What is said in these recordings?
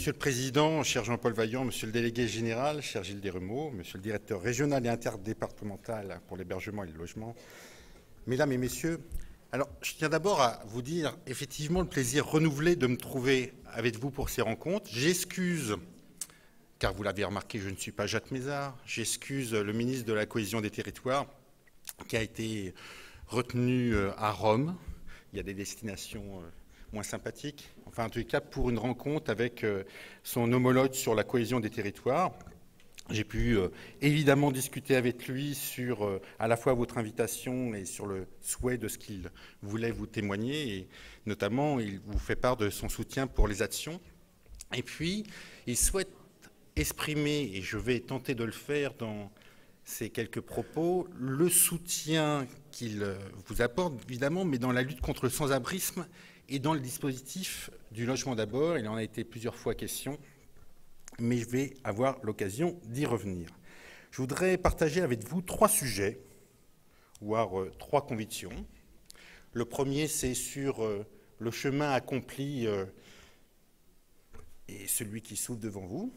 Monsieur le Président, cher Jean-Paul Vaillant, Monsieur le Délégué Général, cher Gilles Desremeaux, Monsieur le Directeur Régional et Interdépartemental pour l'hébergement et le logement, Mesdames et Messieurs, alors je tiens d'abord à vous dire effectivement le plaisir renouvelé de me trouver avec vous pour ces rencontres. J'excuse, car vous l'avez remarqué, je ne suis pas Jacques Mézard, j'excuse le ministre de la Cohésion des Territoires qui a été retenu à Rome. Il y a des destinations moins sympathique, enfin en tout cas pour une rencontre avec son homologue sur la cohésion des territoires. J'ai pu évidemment discuter avec lui sur à la fois votre invitation et sur le souhait de ce qu'il voulait vous témoigner, et notamment il vous fait part de son soutien pour les actions. Et puis il souhaite exprimer, et je vais tenter de le faire dans ces quelques propos, le soutien qu'il vous apporte évidemment, mais dans la lutte contre le sans-abrisme et dans le dispositif du logement d'abord. Il en a été plusieurs fois question, mais je vais avoir l'occasion d'y revenir. Je voudrais partager avec vous trois sujets, voire trois convictions. Le premier, c'est sur le chemin accompli et celui qui s'ouvre devant vous.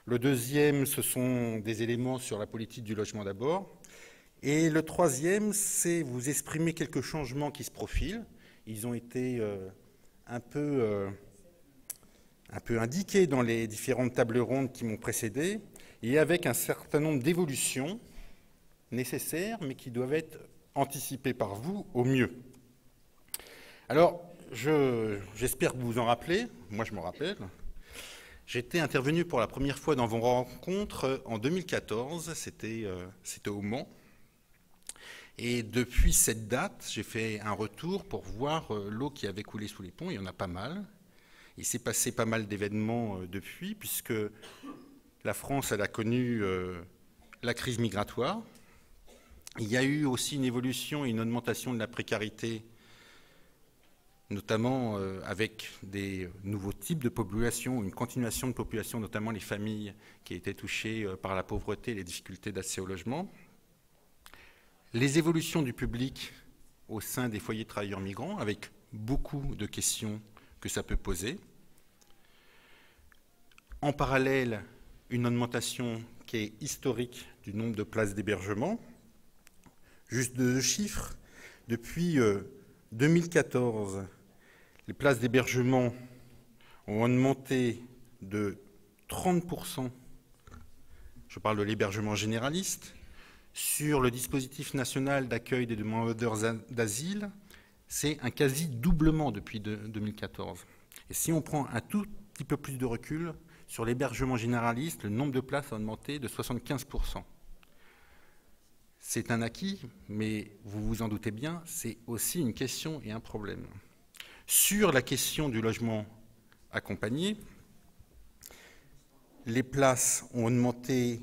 Le deuxième, ce sont des éléments sur la politique du logement d'abord. Et le troisième, c'est vous exprimer quelques changements qui se profilent. Ils ont été un peu indiqués dans les différentes tables rondes qui m'ont précédé, et avec un certain nombre d'évolutions nécessaires, mais qui doivent être anticipées par vous au mieux. Alors, j'espère que vous vous en rappelez. Moi, je m'en rappelle. J'étais intervenu pour la première fois dans vos rencontres en 2014. C'était au Mans. Et depuis cette date, j'ai fait un retour pour voir l'eau qui avait coulé sous les ponts. Il y en a pas mal. Il s'est passé pas mal d'événements depuis, puisque la France, elle a connu la crise migratoire. Il y a eu aussi une évolution et une augmentation de la précarité, notamment avec des nouveaux types de population, une continuation de population, notamment les familles qui étaient touchées par la pauvreté et les difficultés d'accès au logement. Les évolutions du public au sein des foyers de travailleurs migrants, avec beaucoup de questions que ça peut poser. En parallèle, une augmentation qui est historique du nombre de places d'hébergement. Juste deux chiffres. Depuis 2014, les places d'hébergement ont augmenté de 30%. Je parle de l'hébergement généraliste. Sur le dispositif national d'accueil des demandeurs d'asile, c'est un quasi-doublement depuis 2014. Et si on prend un tout petit peu plus de recul, sur l'hébergement généraliste, le nombre de places a augmenté de 75%. C'est un acquis, mais vous vous en doutez bien, c'est aussi une question et un problème. Sur la question du logement accompagné, les places ont augmenté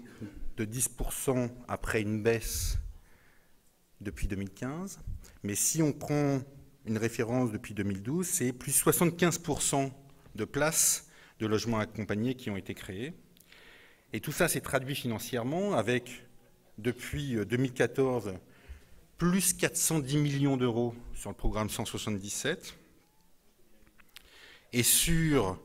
de 10% après une baisse depuis 2015. Mais si on prend une référence depuis 2012, c'est plus 75% de places de logements accompagnés qui ont été créées. Et tout ça s'est traduit financièrement avec, depuis 2014, plus 410 millions d'euros sur le programme 177. Et sur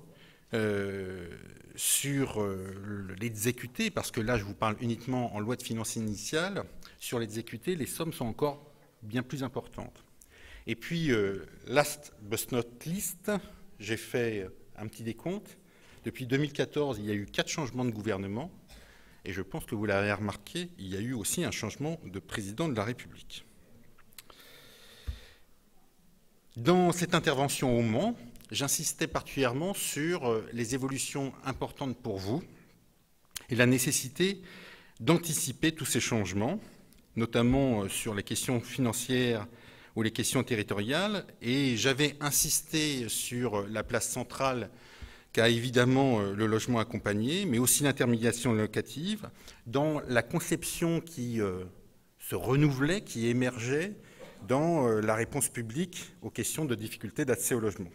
l'exécuté, parce que là je vous parle uniquement en loi de finances initiale, sur l'exécuté, les sommes sont encore bien plus importantes. Et puis, last but not least, j'ai fait un petit décompte. Depuis 2014, il y a eu 4 changements de gouvernement, et je pense que vous l'avez remarqué, il y a eu aussi un changement de président de la République. Dans cette intervention au Mans, j'insistais particulièrement sur les évolutions importantes pour vous et la nécessité d'anticiper tous ces changements, notamment sur les questions financières ou les questions territoriales. Et j'avais insisté sur la place centrale qu'a évidemment le logement accompagné, mais aussi l'intermédiation locative, dans la conception qui se renouvelait, qui émergeait dans la réponse publique aux questions de difficultés d'accès au logement.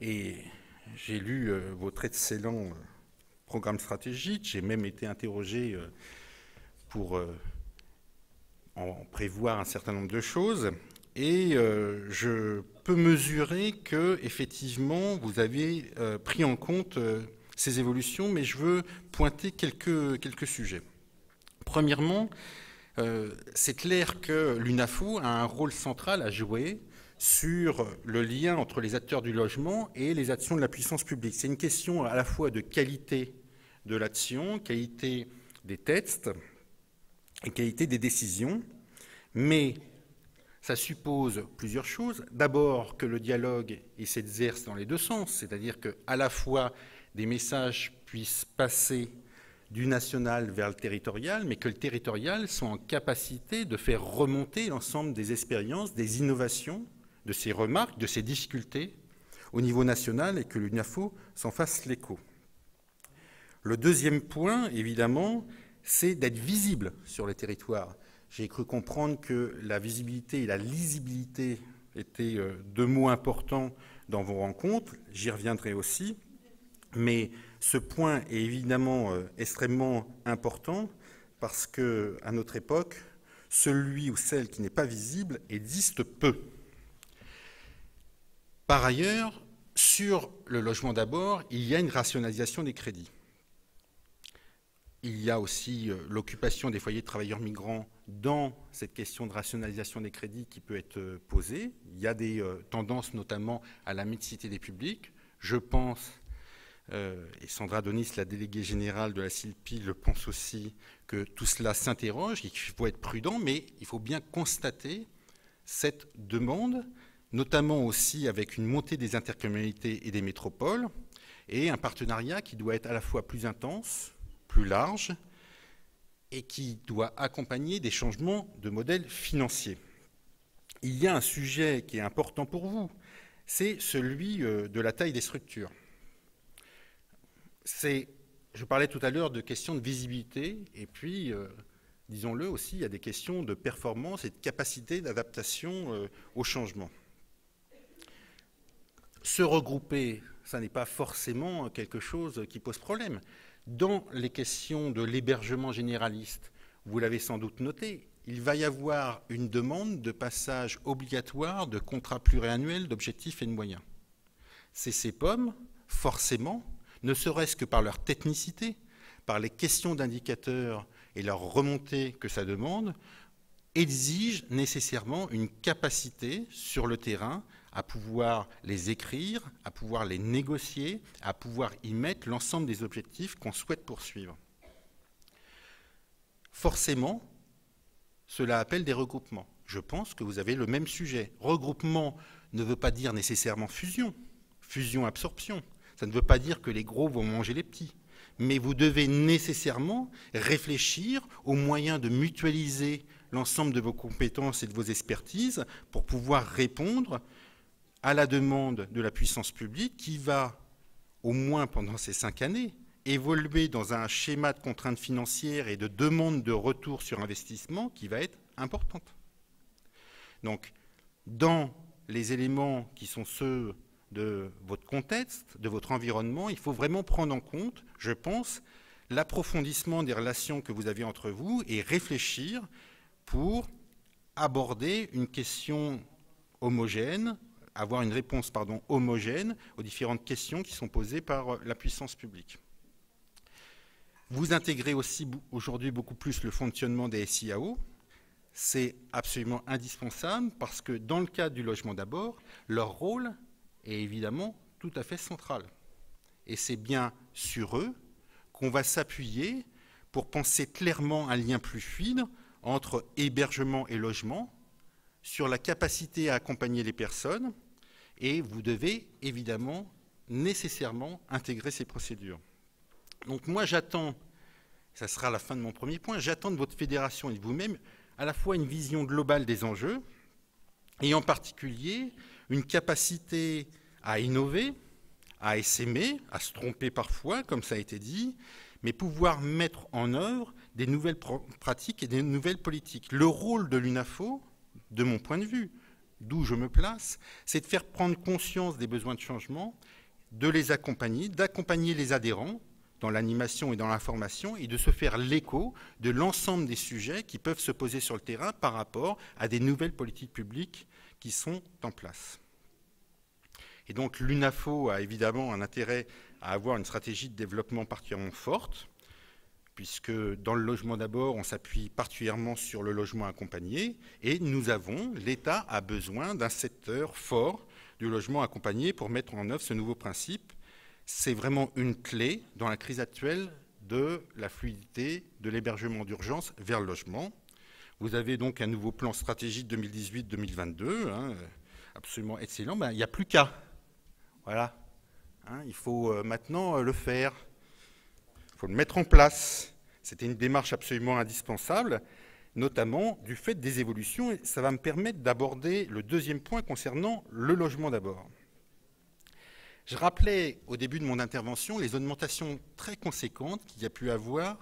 Et j'ai lu votre excellent programme stratégique, j'ai même été interrogé pour en prévoir un certain nombre de choses. et je peux mesurer que effectivement vous avez pris en compte ces évolutions, mais je veux pointer quelques sujets. Premièrement, c'est clair que l'UNAFO a un rôle central à jouer sur le lien entre les acteurs du logement et les actions de la puissance publique. C'est une question à la fois de qualité de l'action, qualité des textes et qualité des décisions, mais ça suppose plusieurs choses. D'abord que le dialogue s'exerce dans les deux sens, c'est-à-dire qu'à la fois des messages puissent passer du national vers le territorial, mais que le territorial soit en capacité de faire remonter l'ensemble des expériences, des innovations, de ces remarques, de ces difficultés au niveau national et que l'UNAFO s'en fasse l'écho. Le deuxième point, évidemment, c'est d'être visible sur les territoires. J'ai cru comprendre que la visibilité et la lisibilité étaient deux mots importants dans vos rencontres. J'y reviendrai aussi. Mais ce point est évidemment extrêmement important parce qu'à notre époque, celui ou celle qui n'est pas visible existe peu. Par ailleurs, sur le logement d'abord, il y a une rationalisation des crédits. Il y a aussi l'occupation des foyers de travailleurs migrants dans cette question de rationalisation des crédits qui peut être posée. Il y a des tendances notamment à la mixité des publics. Je pense, et Sandra Donis, la déléguée générale de la CILPI, le pense aussi, que tout cela s'interroge, il faut être prudent, mais il faut bien constater cette demande, notamment aussi avec une montée des intercommunalités et des métropoles, et un partenariat qui doit être à la fois plus intense, plus large, et qui doit accompagner des changements de modèle financier. Il y a un sujet qui est important pour vous, c'est celui de la taille des structures. Je parlais tout à l'heure de questions de visibilité, et puis, disons-le aussi, il y a des questions de performance et de capacité d'adaptation au changement. Se regrouper, ça n'est pas forcément quelque chose qui pose problème. Dans les questions de l'hébergement généraliste, vous l'avez sans doute noté, il va y avoir une demande de passage obligatoire de contrats pluriannuels d'objectifs et de moyens. Ces CPOM, forcément, ne serait-ce que par leur technicité, par les questions d'indicateurs et leur remontée que ça demande, exigent nécessairement une capacité sur le terrain à pouvoir les écrire, à pouvoir les négocier, à pouvoir y mettre l'ensemble des objectifs qu'on souhaite poursuivre. Forcément, cela appelle des regroupements. Je pense que vous avez le même sujet. Regroupement ne veut pas dire nécessairement fusion, fusion-absorption. Ça ne veut pas dire que les gros vont manger les petits. Mais vous devez nécessairement réfléchir aux moyens de mutualiser l'ensemble de vos compétences et de vos expertises pour pouvoir répondre à la demande de la puissance publique qui va, au moins pendant ces 5 années, évoluer dans un schéma de contraintes financières et de demande de retour sur investissement qui va être importante. Donc, dans les éléments qui sont ceux de votre contexte, de votre environnement, il faut vraiment prendre en compte, je pense, l'approfondissement des relations que vous avez entre vous et réfléchir pour aborder une question homogène, avoir une réponse homogène aux différentes questions qui sont posées par la puissance publique. Vous intégrez aussi aujourd'hui beaucoup plus le fonctionnement des SIAO. C'est absolument indispensable parce que dans le cadre du logement d'abord, leur rôle est évidemment tout à fait central. Et c'est bien sur eux qu'on va s'appuyer pour penser clairement un lien plus fluide entre hébergement et logement, sur la capacité à accompagner les personnes, et vous devez évidemment nécessairement intégrer ces procédures. Donc moi j'attends, ça sera la fin de mon premier point, j'attends de votre fédération et de vous-même à la fois une vision globale des enjeux, et en particulier une capacité à innover, à essaimer, à se tromper parfois, comme ça a été dit, mais pouvoir mettre en œuvre des nouvelles pratiques et des nouvelles politiques. Le rôle de l'UNAFO, de mon point de vue, d'où je me place, c'est de faire prendre conscience des besoins de changement, de les accompagner, d'accompagner les adhérents dans l'animation et dans l'information et de se faire l'écho de l'ensemble des sujets qui peuvent se poser sur le terrain par rapport à des nouvelles politiques publiques qui sont en place. Et donc l'UNAFO a évidemment un intérêt à avoir une stratégie de développement particulièrement forte, puisque dans le logement d'abord, on s'appuie particulièrement sur le logement accompagné, et l'État a besoin d'un secteur fort du logement accompagné pour mettre en œuvre ce nouveau principe. C'est vraiment une clé dans la crise actuelle de la fluidité de l'hébergement d'urgence vers le logement. Vous avez donc un nouveau plan stratégique 2018-2022, absolument excellent. Il n'y a plus qu'à. Voilà. Il faut maintenant le faire. Il faut le mettre en place. C'était une démarche absolument indispensable, notamment du fait des évolutions. Et ça va me permettre d'aborder le deuxième point concernant le logement d'abord. Je rappelais au début de mon intervention les augmentations très conséquentes qu'il y a pu avoir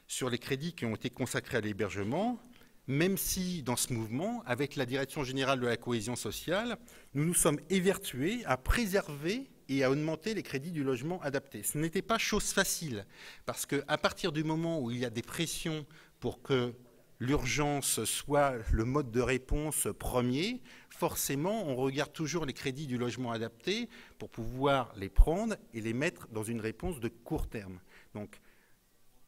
sur les crédits qui ont été consacrés à l'hébergement, même si dans ce mouvement, avec la Direction générale de la cohésion sociale, nous nous sommes évertués à préserver et à augmenter les crédits du logement adapté. Ce n'était pas chose facile, parce qu'à partir du moment où il y a des pressions pour que l'urgence soit le mode de réponse premier, forcément, on regarde toujours les crédits du logement adapté pour pouvoir les prendre et les mettre dans une réponse de court terme. Donc,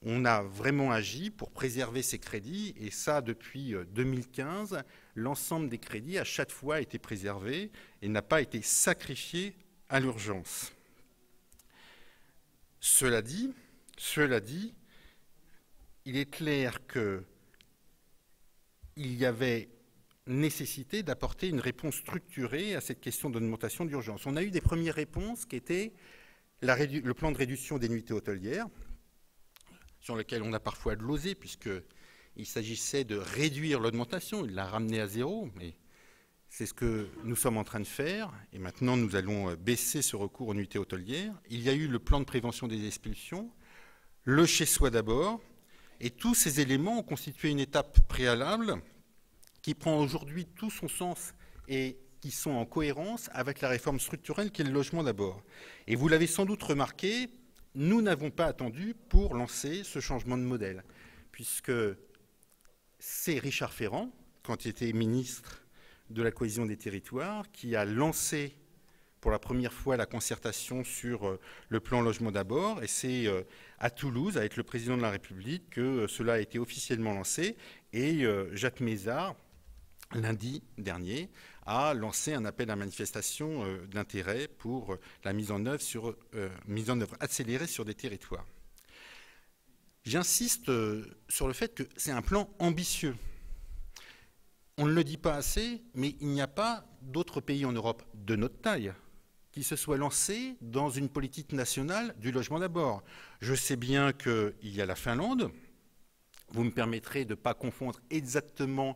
on a vraiment agi pour préserver ces crédits, et ça, depuis 2015, l'ensemble des crédits, à chaque fois, a été préservé et n'a pas été sacrifié à l'urgence. Cela dit, il est clair qu'il y avait nécessité d'apporter une réponse structurée à cette question d'augmentation d'urgence. On a eu des premières réponses qui étaient le plan de réduction des nuitées hôtelières, sur lequel on a parfois glosé, puisqu'il s'agissait de réduire l'augmentation, il l'a ramené à zéro, mais c'est ce que nous sommes en train de faire, et maintenant nous allons baisser ce recours aux nuitées hôtelières. Il y a eu le plan de prévention des expulsions, le chez-soi d'abord, et tous ces éléments ont constitué une étape préalable qui prend aujourd'hui tout son sens et qui sont en cohérence avec la réforme structurelle qui est le logement d'abord. Et vous l'avez sans doute remarqué, nous n'avons pas attendu pour lancer ce changement de modèle, puisque c'est Richard Ferrand, quand il était ministre de la cohésion des territoires, qui a lancé pour la première fois la concertation sur le plan logement d'abord, et c'est à Toulouse, avec le président de la République, que cela a été officiellement lancé, et Jacques Mézard, lundi dernier, a lancé un appel à manifestation d'intérêt pour la mise en œuvre accélérée sur des territoires. J'insiste sur le fait que c'est un plan ambitieux. On ne le dit pas assez, mais il n'y a pas d'autres pays en Europe de notre taille qui se soient lancés dans une politique nationale du logement d'abord. Je sais bien qu'il y a la Finlande. Vous me permettrez de ne pas confondre exactement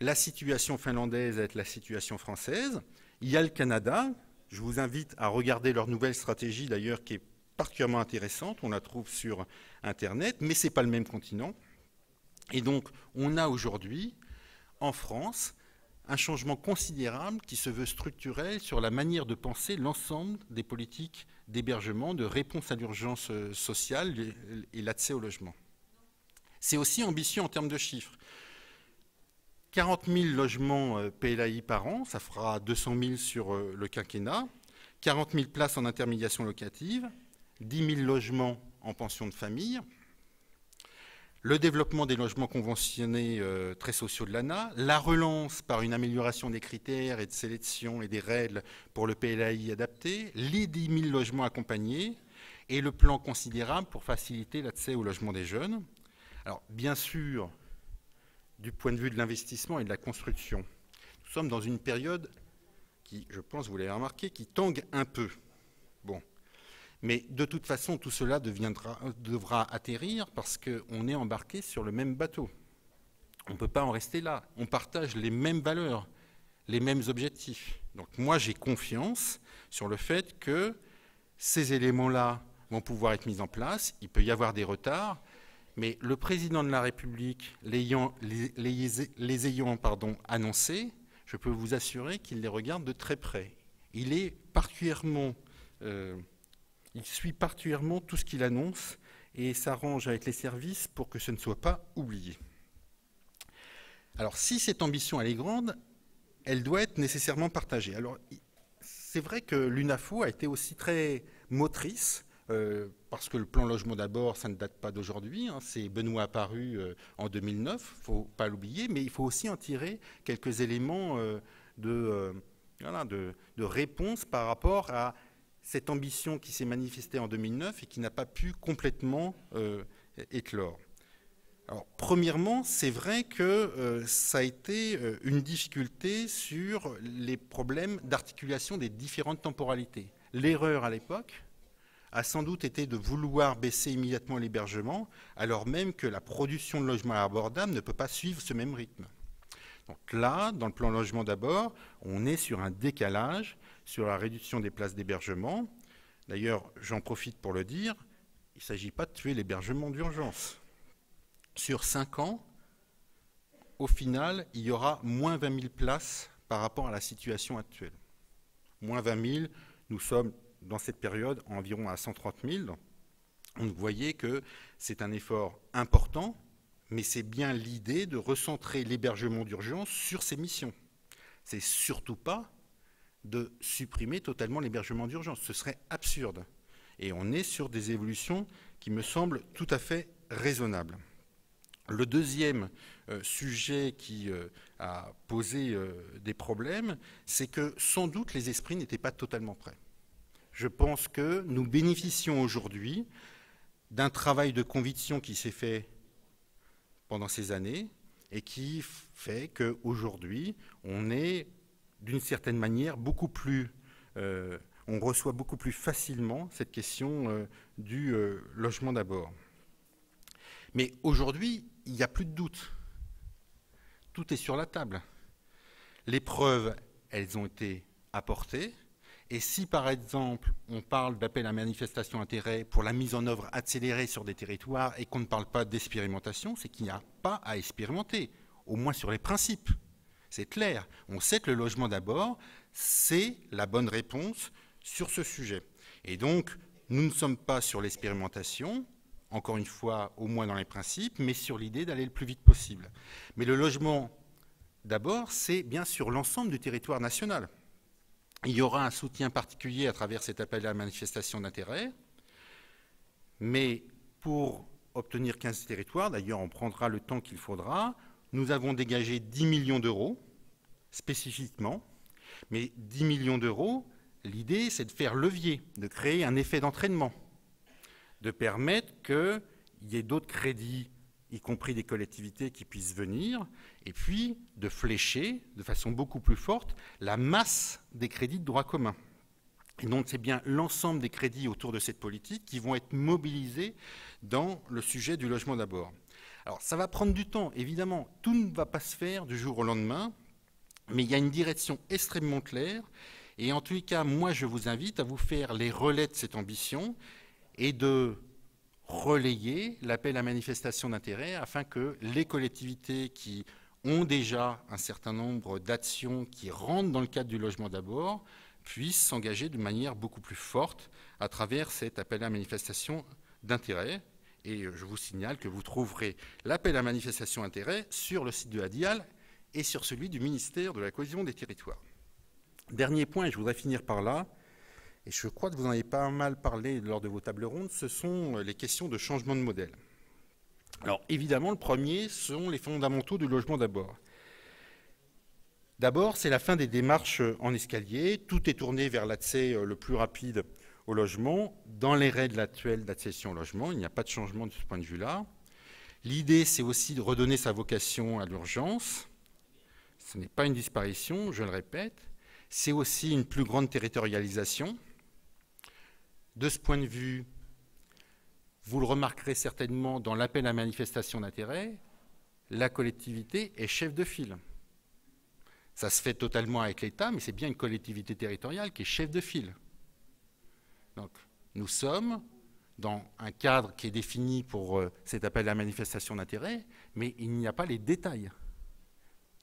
la situation finlandaise avec la situation française. Il y a le Canada. Je vous invite à regarder leur nouvelle stratégie, d'ailleurs, qui est particulièrement intéressante. On la trouve sur Internet, mais ce n'est pas le même continent. Et donc, on a aujourd'hui, en France, un changement considérable qui se veut structurel sur la manière de penser l'ensemble des politiques d'hébergement, de réponse à l'urgence sociale et l'accès au logement. C'est aussi ambitieux en termes de chiffres. 40 000 logements PLAI par an, ça fera 200 000 sur le quinquennat, 40 000 places en intermédiation locative, 10 000 logements en pension de famille, le développement des logements conventionnés très sociaux de l'ANA, la relance par une amélioration des critères et de sélection et des règles pour le PLAI adapté, les 10 000 logements accompagnés et le plan considérable pour faciliter l'accès au logement des jeunes. Alors, bien sûr, du point de vue de l'investissement et de la construction, nous sommes dans une période qui, je pense, vous l'avez remarqué, qui tangue un peu. Bon. Mais de toute façon, tout cela devra atterrir parce qu'on est embarqué sur le même bateau. On ne peut pas en rester là. On partage les mêmes valeurs, les mêmes objectifs. Donc moi, j'ai confiance sur le fait que ces éléments-là vont pouvoir être mis en place. Il peut y avoir des retards, mais le président de la République, les ayant annoncés, je peux vous assurer qu'il les regarde de très près. Il est particulièrement... il suit particulièrement tout ce qu'il annonce et s'arrange avec les services pour que ce ne soit pas oublié. Alors, si cette ambition elle est grande, elle doit être nécessairement partagée. Alors, c'est vrai que l'UNAFO a été aussi très motrice, parce que le plan logement d'abord, ça ne date pas d'aujourd'hui, hein, c'est Benoît apparu en 2009, il ne faut pas l'oublier, mais il faut aussi en tirer quelques éléments voilà, de réponse par rapport à cette ambition qui s'est manifestée en 2009 et qui n'a pas pu complètement éclore. Alors, premièrement, c'est vrai que ça a été une difficulté sur les problèmes d'articulation des différentes temporalités. L'erreur à l'époque a sans doute été de vouloir baisser immédiatement l'hébergement, alors même que la production de logements abordables ne peut pas suivre ce même rythme. Donc là, dans le plan logement d'abord, on est sur un décalage sur la réduction des places d'hébergement. D'ailleurs, j'en profite pour le dire, il ne s'agit pas de tuer l'hébergement d'urgence. Sur 5 ans, au final, il y aura moins 20 000 places par rapport à la situation actuelle. Moins 20 000, nous sommes dans cette période environ à 130 000. Donc vous voyez que c'est un effort important, mais c'est bien l'idée de recentrer l'hébergement d'urgence sur ses missions. C'est surtout pas de supprimer totalement l'hébergement d'urgence. Ce serait absurde. Et on est sur des évolutions qui me semblent tout à fait raisonnables. Le deuxième sujet qui a posé des problèmes, c'est que sans doute les esprits n'étaient pas totalement prêts. Je pense que nous bénéficions aujourd'hui d'un travail de conviction qui s'est fait pendant ces années et qui fait qu'aujourd'hui, on est d'une certaine manière beaucoup plus... on reçoit beaucoup plus facilement cette question du logement d'abord. Mais aujourd'hui, il n'y a plus de doute. Tout est sur la table. Les preuves, elles ont été apportées. Et si, par exemple, on parle d'appel à manifestation d'intérêt pour la mise en œuvre accélérée sur des territoires et qu'on ne parle pas d'expérimentation, c'est qu'il n'y a pas à expérimenter, au moins sur les principes. C'est clair. On sait que le logement d'abord, c'est la bonne réponse sur ce sujet. Et donc, nous ne sommes pas sur l'expérimentation, encore une fois, au moins dans les principes, mais sur l'idée d'aller le plus vite possible. Mais le logement, d'abord, c'est bien sur l'ensemble du territoire national. Il y aura un soutien particulier à travers cet appel à la manifestation d'intérêt, mais pour obtenir 15 territoires, d'ailleurs on prendra le temps qu'il faudra, nous avons dégagé 10 millions d'euros, spécifiquement, mais 10 millions d'euros, l'idée c'est de faire levier, de créer un effet d'entraînement, de permettre qu'il y ait d'autres crédits, y compris des collectivités qui puissent venir, et puis de flécher de façon beaucoup plus forte la masse des crédits de droit commun. Et donc c'est bien l'ensemble des crédits autour de cette politique qui vont être mobilisés dans le sujet du logement d'abord. Alors ça va prendre du temps, évidemment, tout ne va pas se faire du jour au lendemain, mais il y a une direction extrêmement claire, et en tous les cas, moi je vous invite à vous faire les relais de cette ambition, et de relayer l'appel à manifestation d'intérêt afin que les collectivités qui ont déjà un certain nombre d'actions qui rentrent dans le cadre du logement d'abord puissent s'engager de manière beaucoup plus forte à travers cet appel à manifestation d'intérêt. Et je vous signale que vous trouverez l'appel à manifestation d'intérêt sur le site de ADIAL et sur celui du ministère de la Cohésion des Territoires. Dernier point, et je voudrais finir par là, et je crois que vous en avez pas mal parlé lors de vos tables rondes, ce sont les questions de changement de modèle. Alors évidemment, le premier sont les fondamentaux du logement d'abord. D'abord, c'est la fin des démarches en escalier. Tout est tourné vers l'accès le plus rapide au logement. Dans les règles actuelles d'accession au logement, il n'y a pas de changement de ce point de vue-là. L'idée, c'est aussi de redonner sa vocation à l'urgence. Ce n'est pas une disparition, je le répète. C'est aussi une plus grande territorialisation. De ce point de vue, vous le remarquerez certainement dans l'appel à manifestation d'intérêt, la collectivité est chef de file. Ça se fait totalement avec l'État, mais c'est bien une collectivité territoriale qui est chef de file. Donc, nous sommes dans un cadre qui est défini pour cet appel à manifestation d'intérêt, mais il n'y a pas les détails.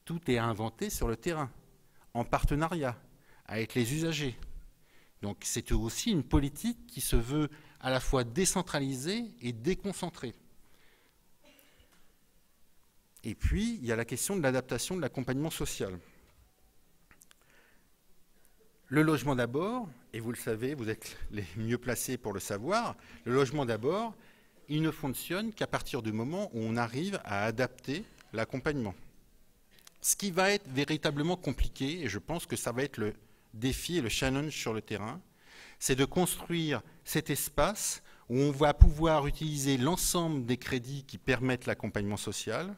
Tout est inventé sur le terrain, en partenariat avec les usagers. Donc c'est aussi une politique qui se veut à la fois décentralisée et déconcentrée. Et puis, il y a la question de l'adaptation de l'accompagnement social. Le logement d'abord, et vous le savez, vous êtes les mieux placés pour le savoir, le logement d'abord, il ne fonctionne qu'à partir du moment où on arrive à adapter l'accompagnement. Ce qui va être véritablement compliqué, et je pense que ça va être le défi et le challenge sur le terrain, c'est de construire cet espace où on va pouvoir utiliser l'ensemble des crédits qui permettent l'accompagnement social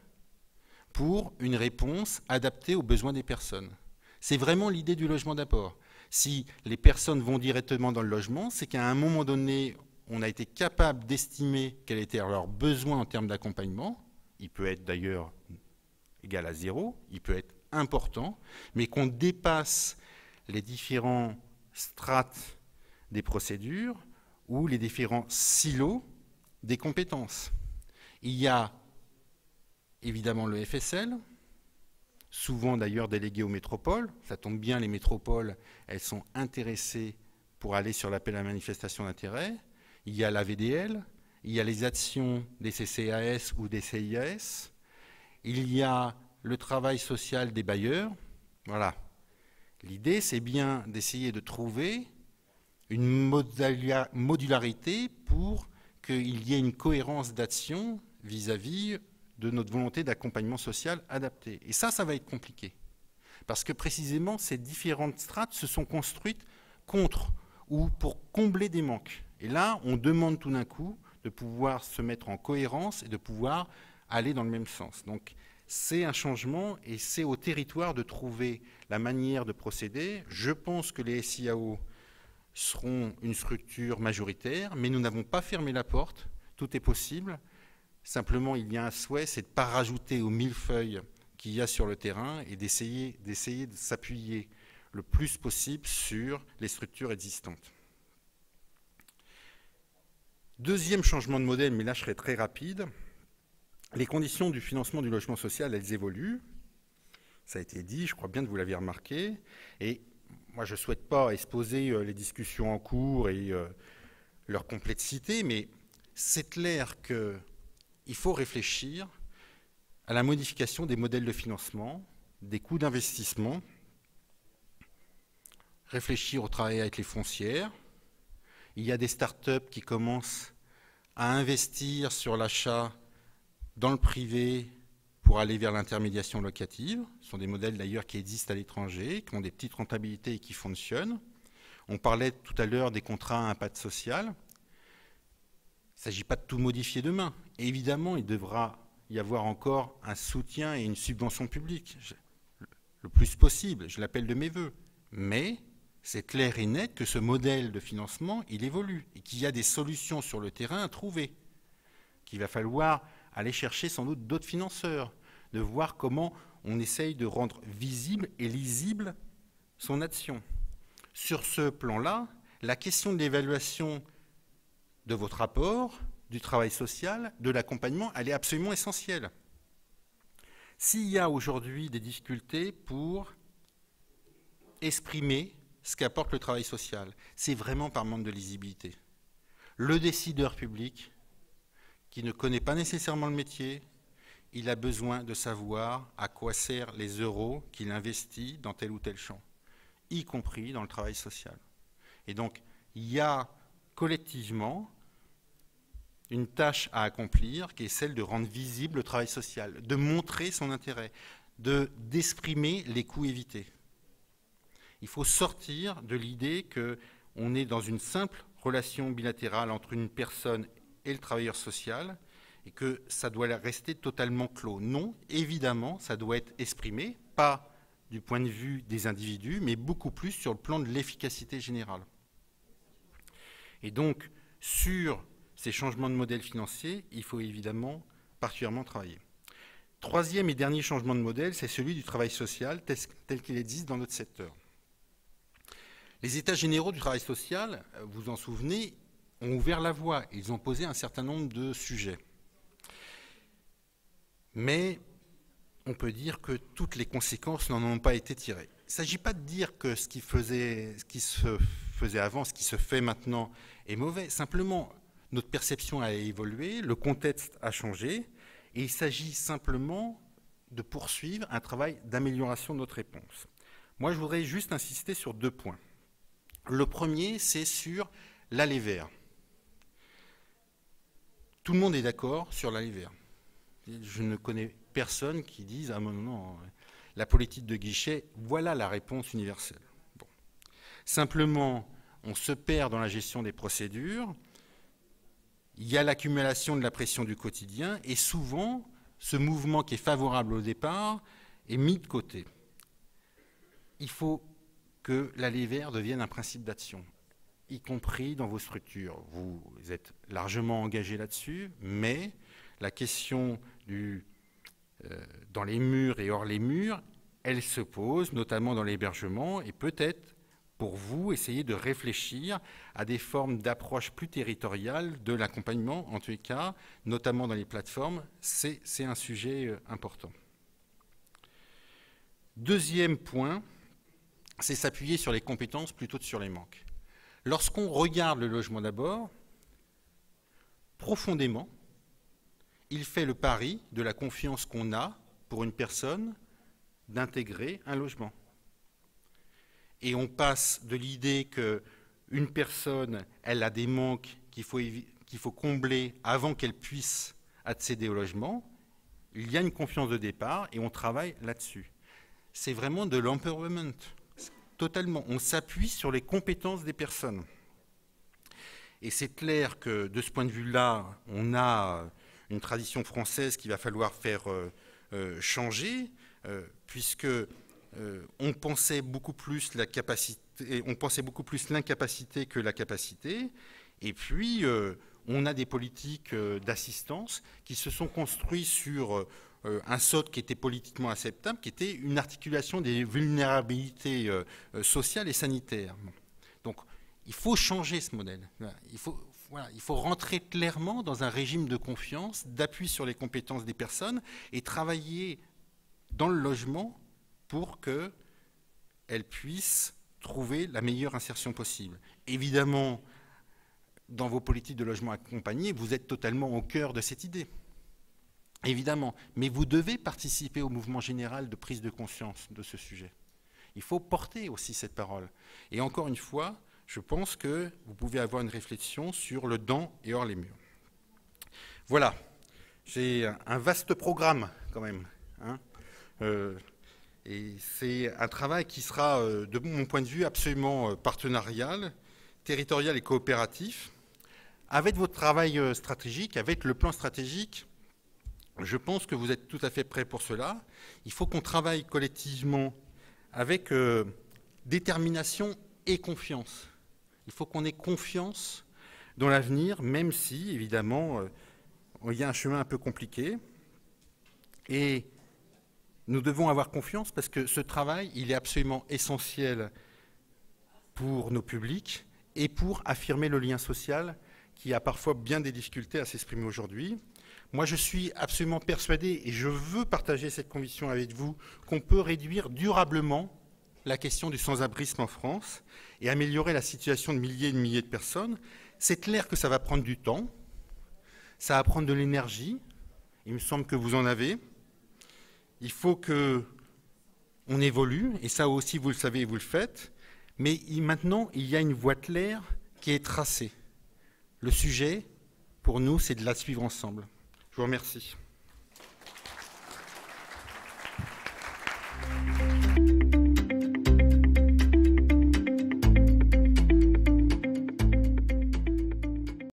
pour une réponse adaptée aux besoins des personnes. C'est vraiment l'idée du logement d'abord. Si les personnes vont directement dans le logement, c'est qu'à un moment donné, on a été capable d'estimer quels étaient leurs besoins en termes d'accompagnement. Il peut être d'ailleurs égal à 0, il peut être important, mais qu'on dépasse les différents strates des procédures ou les différents silos des compétences. Il y a évidemment le FSL, souvent d'ailleurs délégué aux métropoles. Ça tombe bien, les métropoles, elles sont intéressées pour aller sur l'appel à manifestation d'intérêt. Il y a la VDL, il y a les actions des CCAS ou des CIAS, il y a le travail social des bailleurs. Voilà. L'idée, c'est bien d'essayer de trouver une modularité pour qu'il y ait une cohérence d'action vis-à-vis de notre volonté d'accompagnement social adapté. Et ça va être compliqué. Parce que précisément, ces différentes strates se sont construites contre ou pour combler des manques. Et là, on demande tout d'un coup de pouvoir se mettre en cohérence et de pouvoir aller dans le même sens. Donc, c'est un changement et c'est au territoire de trouver la manière de procéder. Je pense que les SIAO seront une structure majoritaire, mais nous n'avons pas fermé la porte. Tout est possible. Simplement, il y a un souhait, c'est de ne pas rajouter au millefeuille qu'il y a sur le terrain et d'essayer de s'appuyer le plus possible sur les structures existantes. Deuxième changement de modèle, mais là je serai très rapide. Les conditions du financement du logement social, elles évoluent. Ça a été dit, je crois bien que vous l'avez remarqué. Et moi, je ne souhaite pas exposer les discussions en cours et leur complexité, mais c'est clair qu'il faut réfléchir à la modification des modèles de financement, des coûts d'investissement, réfléchir au travail avec les foncières. Il y a des start-up qui commencent à investir sur l'achat dans le privé pour aller vers l'intermédiation locative. Ce sont des modèles d'ailleurs qui existent à l'étranger, qui ont des petites rentabilités et qui fonctionnent. On parlait tout à l'heure des contrats à impact social. Il ne s'agit pas de tout modifier demain. Et évidemment, il devra y avoir encore un soutien et une subvention publique, le plus possible, je l'appelle de mes voeux. Mais c'est clair et net que ce modèle de financement, il évolue et qu'il y a des solutions sur le terrain à trouver, qu'il va falloir aller chercher sans doute d'autres financeurs, de voir comment on essaye de rendre visible et lisible son action. Sur ce plan-là, la question de l'évaluation de votre rapport, du travail social, de l'accompagnement, elle est absolument essentielle. S'il y a aujourd'hui des difficultés pour exprimer ce qu'apporte le travail social, c'est vraiment par manque de lisibilité. Le décideur public, qui ne connaît pas nécessairement le métier, il a besoin de savoir à quoi servent les euros qu'il investit dans tel ou tel champ, y compris dans le travail social. Et donc, il y a collectivement une tâche à accomplir qui est celle de rendre visible le travail social, de montrer son intérêt, d'exprimer les coûts évités. Il faut sortir de l'idée qu'on est dans une simple relation bilatérale entre une personne et le travailleur social et que ça doit rester totalement clos. Non, évidemment, ça doit être exprimé, pas du point de vue des individus, mais beaucoup plus sur le plan de l'efficacité générale. Et donc, sur ces changements de modèle financier, il faut évidemment particulièrement travailler. Troisième et dernier changement de modèle, c'est celui du travail social tel qu'il existe dans notre secteur. Les États généraux du travail social, vous vous en souvenez, ont ouvert la voie. Ils ont posé un certain nombre de sujets. Mais on peut dire que toutes les conséquences n'en ont pas été tirées. Il ne s'agit pas de dire que ce qui se faisait avant, ce qui se fait maintenant est mauvais. Simplement, notre perception a évolué, le contexte a changé, et il s'agit simplement de poursuivre un travail d'amélioration de notre réponse. Moi, je voudrais juste insister sur 2 points. Le premier, c'est sur l'aller vers. Tout le monde est d'accord sur l'aller vers. Je ne connais personne qui dise « Ah non, la politique de guichet, voilà la réponse universelle. » Bon. Simplement, on se perd dans la gestion des procédures, il y a l'accumulation de la pression du quotidien, et souvent, ce mouvement qui est favorable au départ est mis de côté. Il faut que l'aller vers devienne un principe d'action, y compris dans vos structures. Vous êtes largement engagé là-dessus, mais la question dans les murs et hors les murs, elle se pose, notamment dans l'hébergement, et peut-être, pour vous, essayer de réfléchir à des formes d'approche plus territoriales de l'accompagnement, en tous les cas, notamment dans les plateformes, c'est un sujet important. Deuxième point, c'est s'appuyer sur les compétences plutôt que sur les manques. Lorsqu'on regarde le logement d'abord, profondément, il fait le pari de la confiance qu'on a pour une personne d'intégrer un logement. Et on passe de l'idée qu'une personne, elle a des manques qu'il faut combler avant qu'elle puisse accéder au logement. Il y a une confiance de départ et on travaille là-dessus. C'est vraiment de l'empowerment, totalement. On s'appuie sur les compétences des personnes. Et c'est clair que de ce point de vue-là, on a une tradition française qu'il va falloir faire changer, puisque on pensait beaucoup plus l'incapacité que la capacité, et puis on a des politiques d'assistance qui se sont construites sur un socle qui était politiquement acceptable, qui était une articulation des vulnérabilités sociales et sanitaires. Donc il faut changer ce modèle. Il faut rentrer clairement dans un régime de confiance, d'appui sur les compétences des personnes et travailler dans le logement pour qu'elles puissent trouver la meilleure insertion possible. Évidemment, dans vos politiques de logement accompagné, vous êtes totalement au cœur de cette idée. Évidemment, mais vous devez participer au mouvement général de prise de conscience de ce sujet. Il faut porter aussi cette parole. Et encore une fois, je pense que vous pouvez avoir une réflexion sur le dans et hors les murs. Voilà, j'ai un vaste programme quand même. Hein. Et c'est un travail qui sera, de mon point de vue, absolument partenarial, territorial et coopératif. Avec votre travail stratégique, avec le plan stratégique, je pense que vous êtes tout à fait prêts pour cela. Il faut qu'on travaille collectivement avec détermination et confiance. Il faut qu'on ait confiance dans l'avenir, même si, évidemment, il y a un chemin un peu compliqué. Et nous devons avoir confiance parce que ce travail, il est absolument essentiel pour nos publics et pour affirmer le lien social qui a parfois bien des difficultés à s'exprimer aujourd'hui. Moi, je suis absolument persuadé, et je veux partager cette conviction avec vous, qu'on peut réduire durablement la question du sans-abrisme en France et améliorer la situation de milliers et de milliers de personnes. C'est clair que ça va prendre du temps, ça va prendre de l'énergie, il me semble que vous en avez. Il faut qu'on évolue, et ça aussi vous le savez et vous le faites, mais maintenant il y a une voie claire qui est tracée. Le sujet, pour nous, c'est de la suivre ensemble. Je vous remercie.